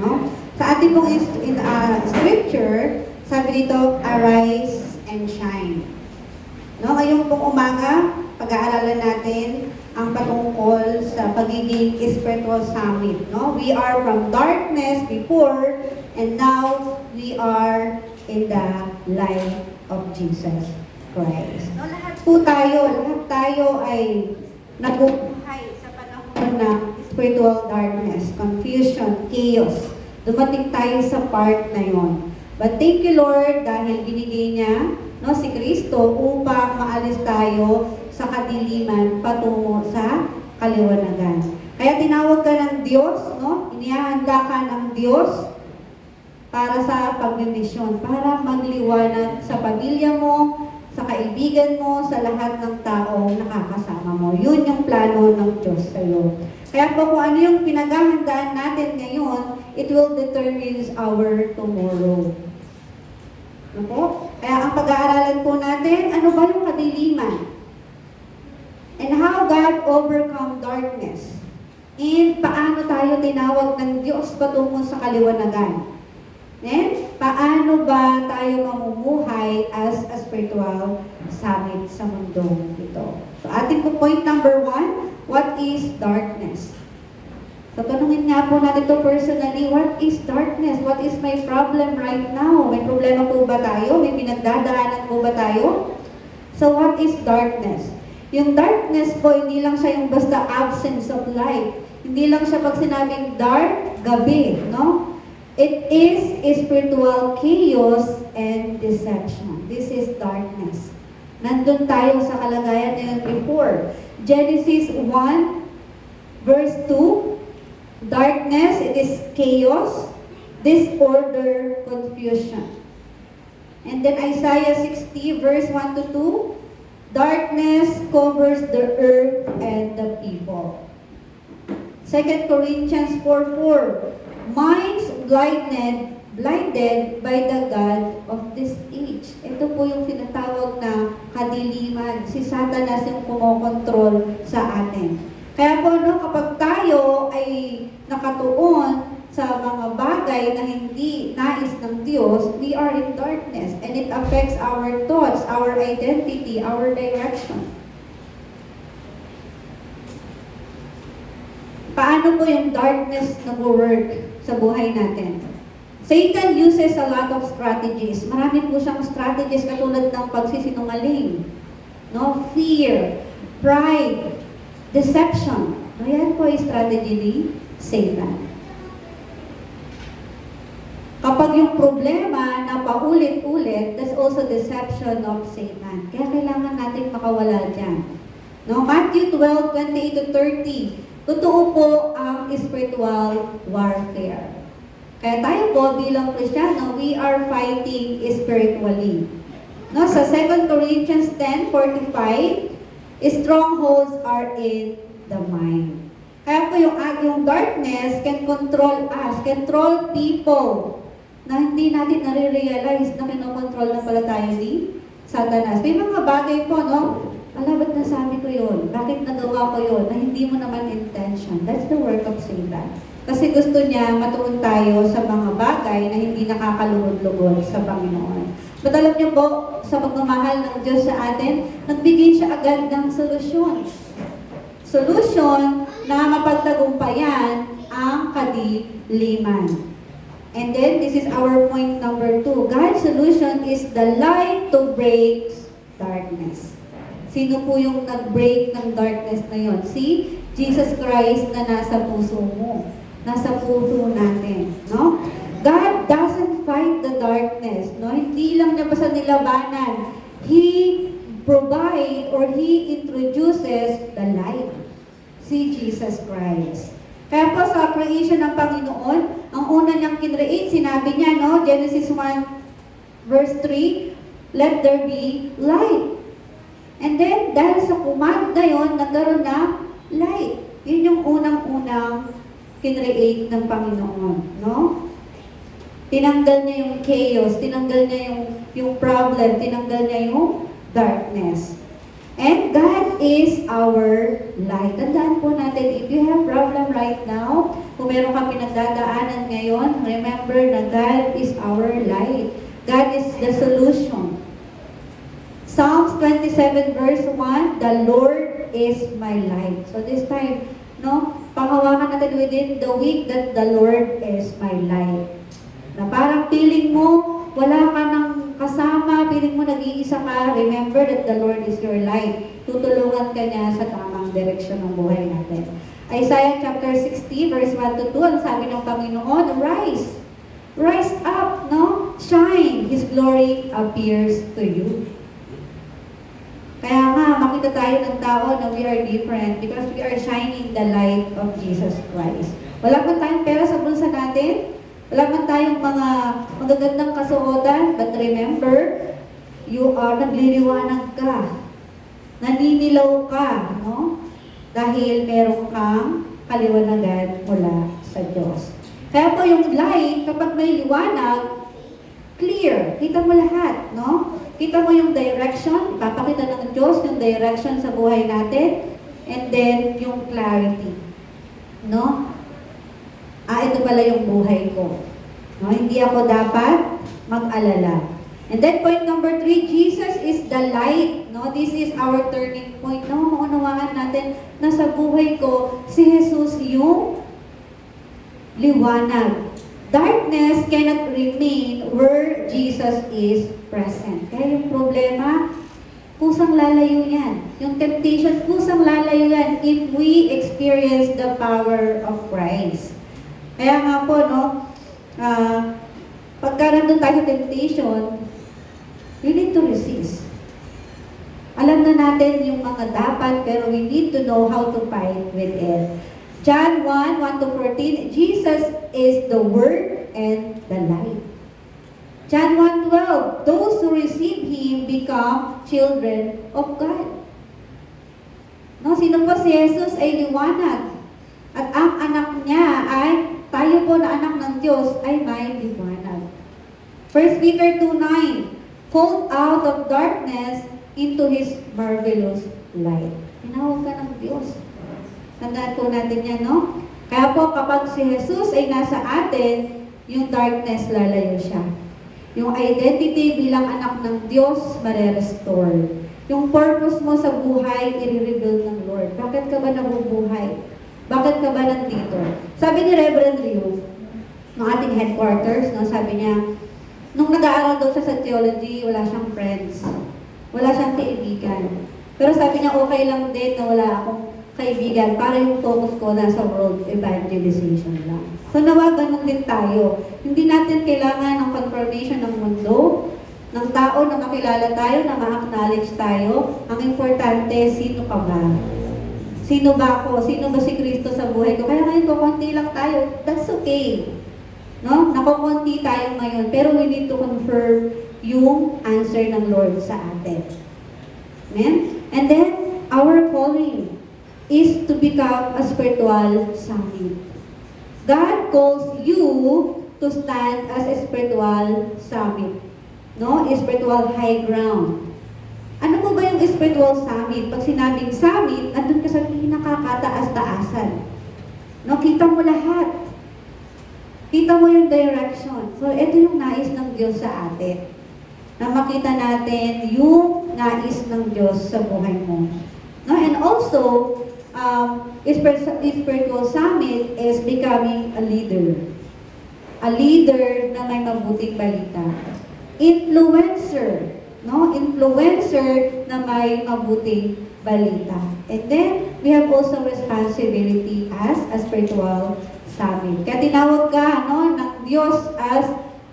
No? Sa ating pong scripture, sabi dito, arise and shine. No, ngayong pong umaga, pag-aaralan natin ang patungkol sa pagiging spiritual summit. No? We are from darkness before, and now we are in the light of Jesus Christ. No, lahat tayo ay nabubuhay sa panahon ng spiritual darkness, confusion, chaos. Dumating tayo sa part na yon. But thank you, Lord, dahil binigay niya, no, si Kristo upang maalis tayo sa kadiliman patungo sa kaliwanagan. Kaya tinawag ka ng Diyos, no? Inihahanda ka ng Diyos para sa pagmimisyon, para magliwanag sa pamilya mo, sa kaibigan mo, sa lahat ng taong nakakasama mo. Yun yung plano ng Diyos sa iyo. Kaya po kung ano yung pinaghahandaan natin ngayon, it will determine our tomorrow. Ano po? Kaya ang pag-aaralan po natin, ano ba yung kadiliman? And how God overcome darkness. And paano tayo tinawag ng Diyos patungo sa kaliwanagan. And paano ba tayo mamumuhay as a spiritual summit sa mundong ito. So ating po point number 1, what is darkness? So tanungin nga po natin ito personally, what is darkness? What is my problem right now? May problema po ba tayo? May pinagdadaanan po ba tayo? So what is darkness? Yung darkness po, hindi lang siya yung basta absence of light. Hindi lang siya pag sinabing dark, gabi, no? It is spiritual chaos and deception. This is darkness. Nandun tayo sa kalagayan na yun before. Genesis 1, verse 2, darkness, it is chaos, disorder, confusion. And then Isaiah 60, verse 1 to 2, darkness covers the earth and the people. 2 Corinthians 4:4, minds blinded by the God of this age. Ito po yung tinatawag na kadiliman. Si Satanas yung kumokontrol sa atin. Kaya po, no, kapag tayo ay nakatuon sa mga bagay na hindi nais ng Diyos, we are in darkness and it affects our thoughts, our identity, our direction. Paano po yung darkness nag-work sa buhay natin? Satan uses a lot of strategies. Marami po siyang strategies katulad ng pagsisinungaling, no? Fear, pride, deception. Ayan po yung strategy ni Satan. Kapag yung problema na paulit-ulit, that's also deception of Satan. Kaya kailangan natin makawala dyan. No? Matthew 12:28-30. Totoo po ang spiritual warfare. Kaya tayo po bilang Kristiyano, we are fighting spiritually. No? Sa 2 Corinthians 10:45, strongholds are in the mind. Kaya po yung darkness can control us, control people na hindi natin nare-realize na kinokontrol na pala tayo ni Satanas. May mga bagay po, no? Ba't nasabi ko yun? Bakit nagawa ko yun? Na hindi mo naman intention. That's the work of Satan. Kasi gusto niya matuon tayo sa mga bagay na hindi nakakaluhod-luhod sa Panginoon. But alam niyo po, sa pagmamahal ng Diyos sa atin, nagbigay siya agad ng solusyon. Solusyon na mapagtagumpayan ang kadiliman. And then, this is our point number 2. God's solution is the light to break darkness. Sino po yung nag-break ng darkness na yon? Si Jesus Christ na nasa puso mo. Nasa puso natin. No? God doesn't fight the darkness. No? Hindi lang niya basta nilabanan. He provide or He introduces the light. Si Jesus Christ. Kaya po sa creation ng Panginoon, ang una niyang kinreate, sinabi niya, no, Genesis 1 verse 3, let there be light. And then, dahil sa command na yun, nagkaroon na light. Yun yung unang-unang kinreate ng Panginoon, no? Tinanggal niya yung chaos, tinanggal niya yung problem, tinanggal niya yung darkness. And God is our light. Tandaan po natin, if you have problem right now, kung meron ka pinagdadaanan ngayon, remember na God is our light. God is the solution. Psalms 27 verse 1, the Lord is my light. So this time, panghawakan natin within the week that the Lord is my light. Na parang feeling mo, wala ka ng kasama, feeling mo nag-iisa ka, remember that the Lord is your light. Tutulungan ka niya sa tamang direksyon ng buhay natin. Isaiah chapter 60 verse 1 to 2, ang sabi ng Panginoon, rise! Rise up, Shine! His glory appears to you. Kaya nga, makita tayo ng tao na we are different because we are shining the light of Jesus Christ. Wala pa tayong pera sa bulsa natin, wala man tayong mga magagandang kasuotan, but remember, you are nagliliwanag ka. Naninilaw ka, Dahil meron kang kaliwanagan mula sa Diyos. Kaya po yung light, kapag may liwanag, clear. Kita mo lahat, Kita mo yung direction, ipapakita ng Diyos yung direction sa buhay natin, and then yung clarity. Ito pala yung buhay ko. Hindi ako dapat mag-alala. And then point number 3, Jesus is the light. This is our turning point. Maunawaan natin na sa buhay ko, si Jesus yung liwanag. Darkness cannot remain where Jesus is present. Kaya yung problema, kusang lalayo yan. Yung temptation, kusang lalayo yan if we experience the power of Christ. Kaya nga po, pagka nandun tayo sa temptation, we need to resist. Alam na natin yung mga dapat, pero we need to know how to fight with it. John 1, 1-14, Jesus is the Word and the light. John 1:12, those who receive Him become children of God. Sino po si Jesus ay liwanag. At ang anak niya ay, tayo po na anak ng Diyos ay may liwanag. 1 Peter 2:9, called out of darkness into His marvelous light. Tinawag ka ng Diyos. Tandaan po natin yan, Kaya po, kapag si Jesus ay nasa atin, yung darkness lalayo siya. Yung identity bilang anak ng Diyos, mare-restore. Yung purpose mo sa buhay, i-reveal ng Lord. Bakit ka ba nabubuhay? Bakit ka ba nandito? Sabi ni Reverend Liu, ng ating headquarters, sabi niya, nung nag-aaral daw siya sa theology, wala siyang friends. Wala siyang kaibigan. Pero sabi niya, okay lang din na wala akong kaibigan para yung focus ko nasa world evangelization lang. So nawa, ganun din tayo. Hindi natin kailangan ng confirmation ng mundo, ng tao na makilala tayo, na ma-acknowledge tayo. Ang importante, sino ka ba? Sino ba ako? Sino ba si Kristo sa buhay ko? Kaya ngayon, kukunti lang tayo. That's okay. Nakukunti tayo ngayon. Pero we need to confirm yung answer ng Lord sa atin. Amen? And then, our calling is to become a spiritual summit. God calls you to stand as a spiritual summit. Spiritual high ground. Ano po ba yung spiritual summit? Pag sinabing summit, andun ka sa pinakakataas-taasan. Kita mo lahat. Kita mo yung direction. So, ito yung nais ng Diyos sa atin. Na makita natin yung nais ng Diyos sa buhay mo. And also, spiritual summit is becoming a leader. A leader na may mabuting balita. Influencer. Influencer na may mabuting balita. And then, we have also responsibility as a spiritual summit. Kaya tinawag ka ng Diyos as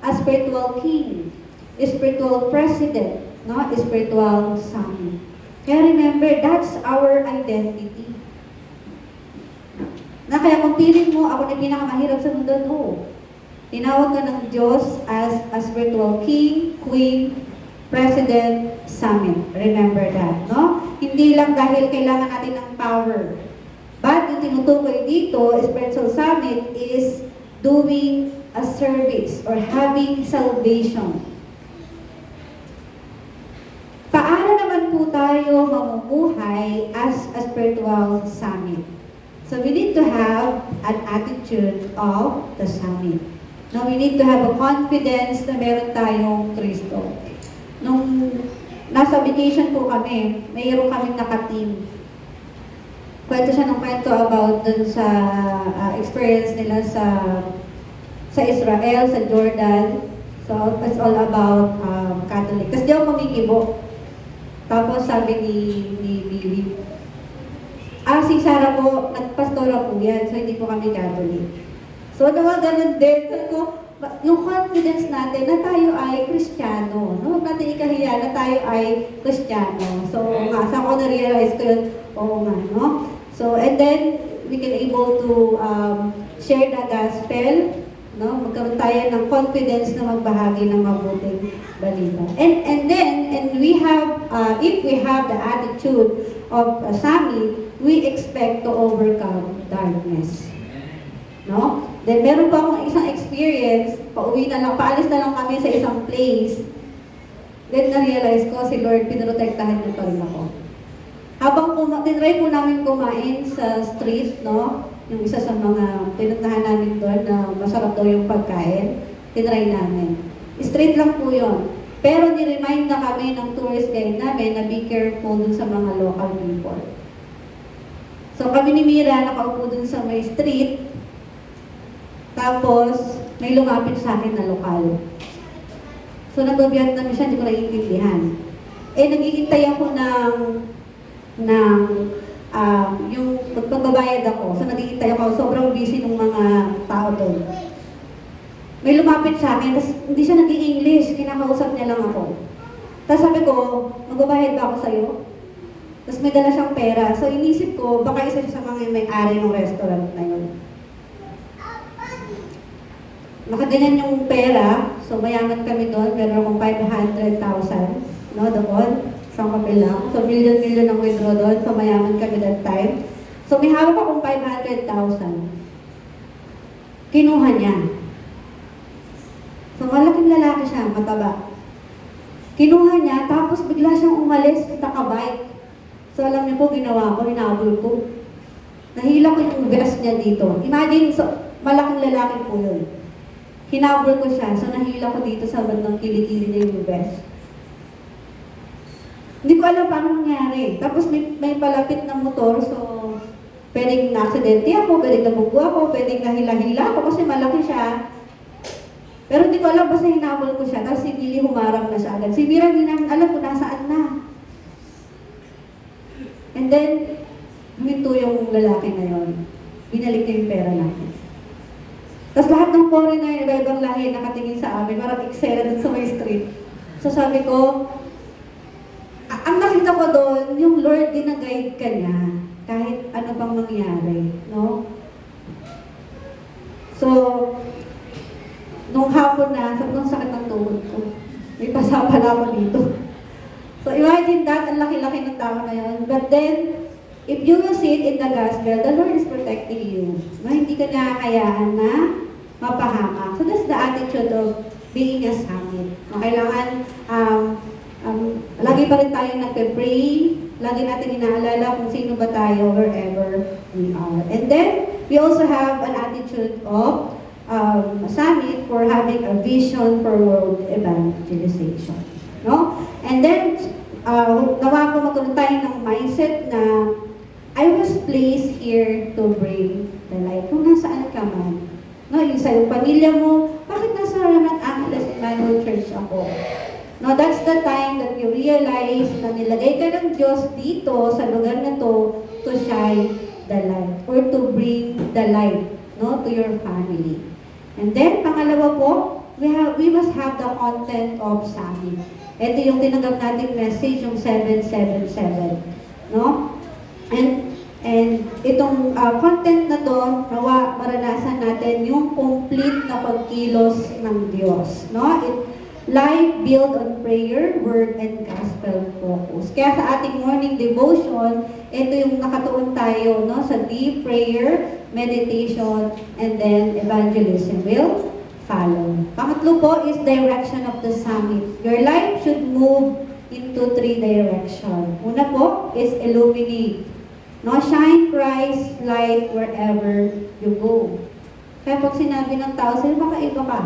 a spiritual king, a spiritual president, a spiritual summit. Kaya remember, that's our identity. Kaya kung piling mo, ako na pinakamahirap sa mundo, no. Tinawag ka ng Diyos as a spiritual king, queen, president, summit. Remember that, Hindi lang dahil kailangan natin ng power. But yung tinutukoy dito, spiritual summit is doing a service or having salvation. Paano naman po tayo mamumuhay as a spiritual summit. So we need to have an attitude of the summit. Now we need to have a confidence na meron tayong Kristo. Nung nasa vacation po kami, mayroon kaming naka-team. Kwento siya ng kwento about dun sa experience nila sa Israel, sa Jordan. So it's all about Catholic. Kasi di ako kumikibo. Tapos sabi ni Bibi, si Sarah po, nagpastora po yan, so hindi po kami Catholic. So naman ganun din. Sabi ko, yung confidence natin na tayo ay Kristiyano. No? Huwag natin ikahiya na tayo ay Kristiyano. So nga, saan ko na-realize ko yun, oo nga, no? So, and then, we can able to share the gospel, no? Magkaroon tayo ng confidence na magbahagi ng mabuting balita. And then, we have, if we have the attitude of a summit, we expect to overcome darkness. No? Then, meron pa akong isang experience, paalis na lang kami sa isang place. Then, na-realize ko, si Lord, pinoprotektahan niya pa rin ako. Habang tinry po namin kumain sa street, no? Yung isa sa mga pinuntahan namin doon na masarap daw yung pagkain, tinry namin. Straight lang po yun. Pero ni-remind na kami ng tourist guide namin na be careful dun sa mga local people. So kami ni Mira nakaupo dun sa may street, tapos may lumapit sa akin na lokal. So nag-Vietnam siya, hindi ko naiintindihan. Nag-iintay ako ng yung pagbabayad ako. So nag-iintay ako, sobrang busy ng mga tao doon. May lumapit sa akin, tapos hindi siya nag-i-English, kinakausap niya lang ako. Tapos sabi ko, magbabayad ba ako sa'yo? Tapos may dala siyang pera. So inisip ko, baka isa siya sa mga may-ari ng restaurant na yun. Nakaganyan yung pera, so mayaman kami doon, meron akong 500,000, no, doon. Isang papel lang. So, million ang withdraw doon. So, mayaman kami that time. So, may hawak akong 500,000. Kinuha niya. So, malaking lalaki siya, mataba. Kinuha niya, tapos bigla siyang umalis, nakabike. So, alam niyo po, ginawa ko, hinabol ko. Nahila ko yung vest niya dito. Imagine, so, malaking lalaki po yun. Hinabol ko siya, so nahila ko dito sa bandang kilikili niya yung vest. Hindi ko alam paano nangyari. Tapos may palapit na motor, so pwedeng na-aksidente ako, pwedeng nabugo ako, pwedeng nahila-hila ako kasi malaki siya. Pero hindi ko alam, basta hinabol ko siya. Tapos si Billy humarang na siya agad. Si Mira, hindi namin alam kung nasaan na. And then, huminto yung lalaki na yun. Binalik niya yung pera natin. Tapos lahat ng foreigner, iba-ibang lahi nakatingin sa amin, parang eksena dun sa may street. So sabi ko, ang nakita ko doon, yung Lord gina-guide ka niya kahit ano pang mangyari, no? So, nung hapon na, sobrang sakit ng tuhod ko. May pasapa na ako dito. So, imagine that, ang laki-laki ng tao na yun. But then, if you will see it in the gospel, the Lord is protecting you. No? Hindi ka niya kakayaan na mapahamak. So, that's the attitude of being a summit. No? Kailangan, lagi pa rin tayo nagpe-pray, lagi natin inaalala kung sino ba tayo wherever we are. And then, we also have an attitude of a summit for having a vision for world evangelization. No? And then, nawa ko magkaroon tayo ng mindset na I was placed here to bring the light. Kung nasaan ka man, no, yung sa iyong pamilya mo, bakit nasa Ramat Angeles Emmanuel Church ako? No, that's the time that you realize na nilagay ka ng Diyos dito sa lugar na to shine the light or to bring the light, no, to your family. And then, pangalawa po, we must have the content of summit. Ito yung tinanggap nating message, yung 777, no? And itong content na to, nawa maranasan natin yung complete na pagkilos ng Diyos, no? Life built on prayer, word, and gospel focus. Kaya sa ating morning devotion, ito yung nakatuon tayo, no, sa deep prayer, meditation, and then evangelism will follow. Pangatlo po is direction of the summit. Your life should move into three direction. Una po is illuminate. No, shine Christ light wherever you go. Kaya pag sinabi ng tao, sino makaiba ka?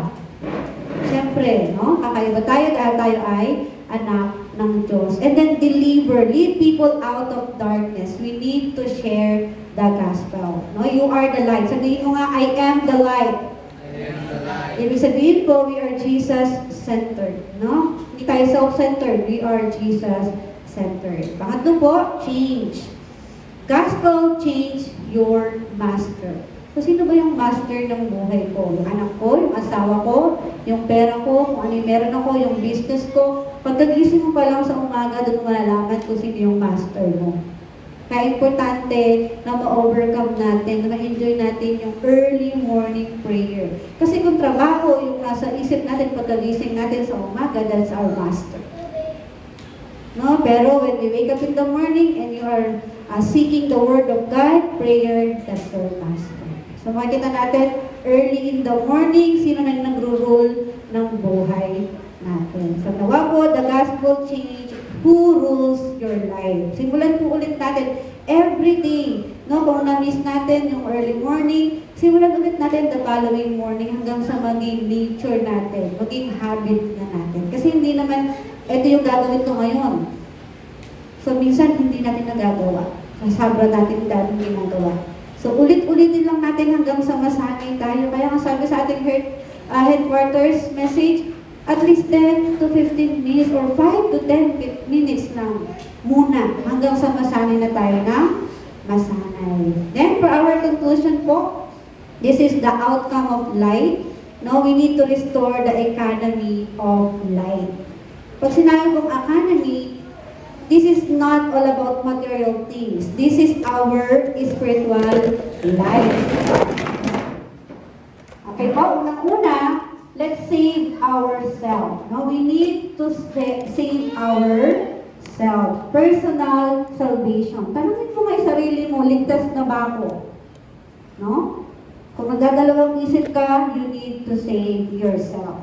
Siyempre, no? Kakaiba tayo dahil tayo ay anak ng Diyos. And then deliver, lead people out of darkness. We need to share the gospel. No, you are the light. Sabihin mo nga, I am the light. Ibig sabihin po, we are Jesus-centered. No? Hindi tayo self-centered. We are Jesus-centered. Pangatlo po, change. Gospel change your master. So, sino ba yung master ng buhay ko? Yung anak ko, yung asawa ko, yung pera ko, kung ano yung meron ako, yung business ko. Pagkagising mo pa lang sa umaga, doon malalaman kung sino yung master mo. Kaya importante na ma-overcome natin, na ma-enjoy natin yung early morning prayer. Kasi kung trabaho, yung nasa isip natin pagkagising natin sa umaga, that's our master. No? Pero when we wake up in the morning and you are seeking the Word of God, prayer, that's your master. So makikita natin, early in the morning, sino na nagro-rule ng buhay natin. So nawa po, the gospel change, who rules your life. Simulan po ulit natin every day. No, kung na-miss natin yung early morning, simulan ulit natin the following morning hanggang sa maging nature natin, maging habit na natin. Kasi hindi naman, ito yung gagawin ko ngayon. So minsan hindi natin nagagawa. Kasabra natin dati ginagawa. So ulit-ulitin lang natin hanggang sa masanay tayo. Kaya nga sabi sa ating headquarters message, at least 10 to 15 minutes or 5 to 10 minutes lang muna hanggang sa masanay na tayo na masanay. Then for our conclusion po, this is the outcome of light. Now we need to restore the economy of light. Pag sinabi kong economy, this is not all about material things. This is our spiritual life. Okay po, unang-una, let's save ourselves. No, we need to save ourselves. Personal salvation. Tanungin mo nga sarili mo, ligtas na ba ako? No? Kung magdadalawang isip ka, you need to save yourself.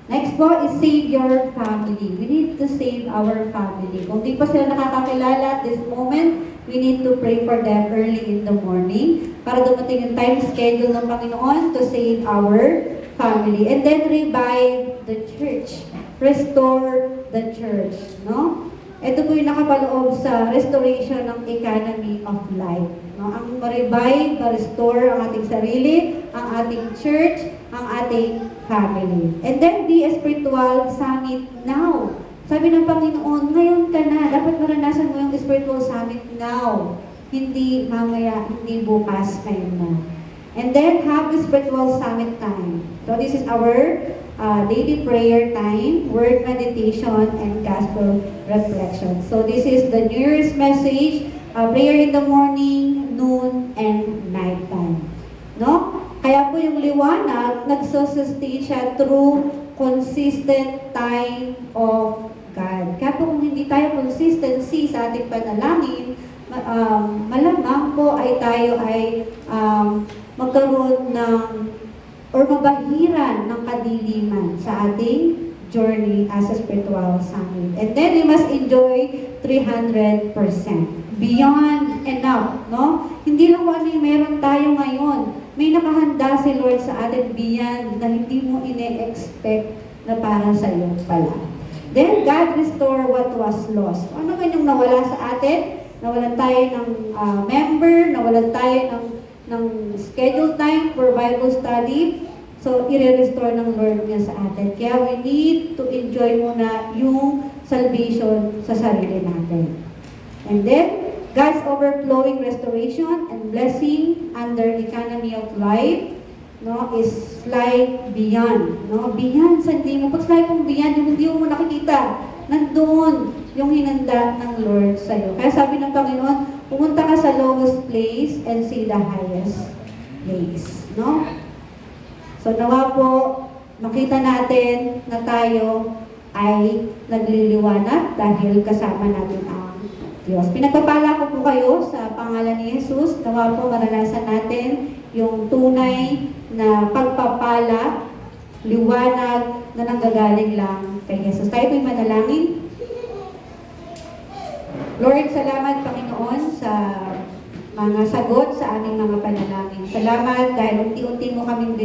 Next po is save your family. We need to save our family. Kung di pa sila nakakakilala at this moment, we need to pray for them early in the morning para dumating yung time schedule ng Panginoon to save our family. And then revive the church. Restore the church. No? Ito po yung nakapaloob sa restoration ng economy of life. No? Ang ma-revive, ma-restore ang ating sarili, ang ating church, ang ating family. And then be a spiritual summit now. Sabi ng Panginoon, ngayon ka na. Dapat maranasan mo yung spiritual summit now. Hindi mamaya, hindi bukas, ngayon na. And then have the spiritual summit time. So this is our daily prayer time, word meditation, and gospel reflection. So this is the New Year's message, prayer in the morning, noon, and night time. No? Kaya po yung liwanag, nagsusustain siya through consistent time of God. Kaya po kung hindi tayo consistency sa ating panalangin, malamang po ay tayo ay magkaroon ng or mabahiran ng kadiliman sa ating journey as a spiritual summit. And then we must enjoy 300%. Beyond enough, no? Hindi lang kung ano yung meron tayo ngayon. May nakahanda si Lord sa atin beyond na hindi mo ine-expect na para sa iyo pala. Then, God restore what was lost. Ano man yung nawala sa atin? Nawalan tayo ng member, nawalan tayo ng scheduled time for Bible study. So, i-restore ng Lord niya sa atin. Kaya we need to enjoy muna yung salvation sa sarili natin. And then, God's overflowing restoration and blessing under economy of life, no, is slide beyond, no, beyond sa hindi mo. Pag slide mong beyond, yung hindi mo nakikita, nandoon yung hinanda ng Lord sa iyo. Kaya sabi ng Panginoon, pumunta ka sa lowest place and see the highest place, no? So nawa po, makita natin na tayo ay nagliliwanag dahil kasama natin ang Diyos. Pinagpapala ko po kayo sa pangalan ni Jesus. Nawa po maranasan natin yung tunay na pagpapala, liwanag na nanggagaling lang kay Jesus. Tayo po'y manalangin. Lord, salamat Panginoon sa mga sagot sa aming mga panalangin. Salamat dahil unti-unti mo kaming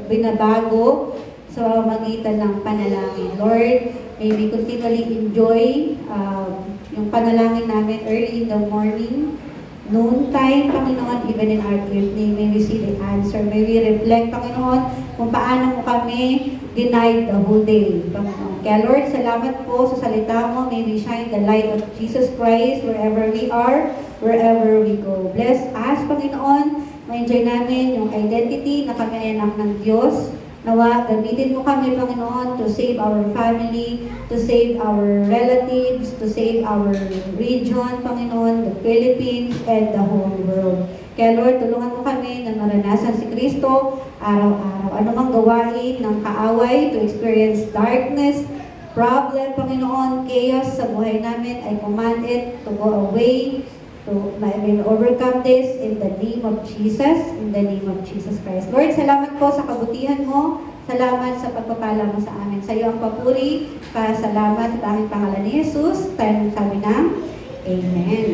binabago sa magitan ng panalangin. Lord, may we continually enjoy yung panalangin namin early in the morning, noon time, Panginoon, even in our evening, may we see the answer. May we reflect, Panginoon, kung paano mo kami denied the whole day, Panginoon. Kaya Lord, salamat po sa salita mo. May we shine the light of Jesus Christ wherever we are, wherever we go. Bless us, Panginoon. Ma-enjoy namin yung identity na kami ay anak ng Diyos. Nawa, gamitin mo kami, Panginoon, to save our family, to save our relatives, to save our region, Panginoon, the Philippines, and the whole world. Kaya Lord, tulungan mo kami na maranasan si Kristo araw-araw. Anumang gawain ng kaaway to experience darkness, problem, Panginoon, chaos sa buhay namin, I command it to go away, I will overcome this in the name of Jesus, in the name of Jesus Christ. Lord, salamat po sa kabutihan mo. Salamat sa pagpapala mo sa amin. Sa iyo ang papuri, salamat sa aming pangalan ni Jesus. Tayo sabi na, Amen.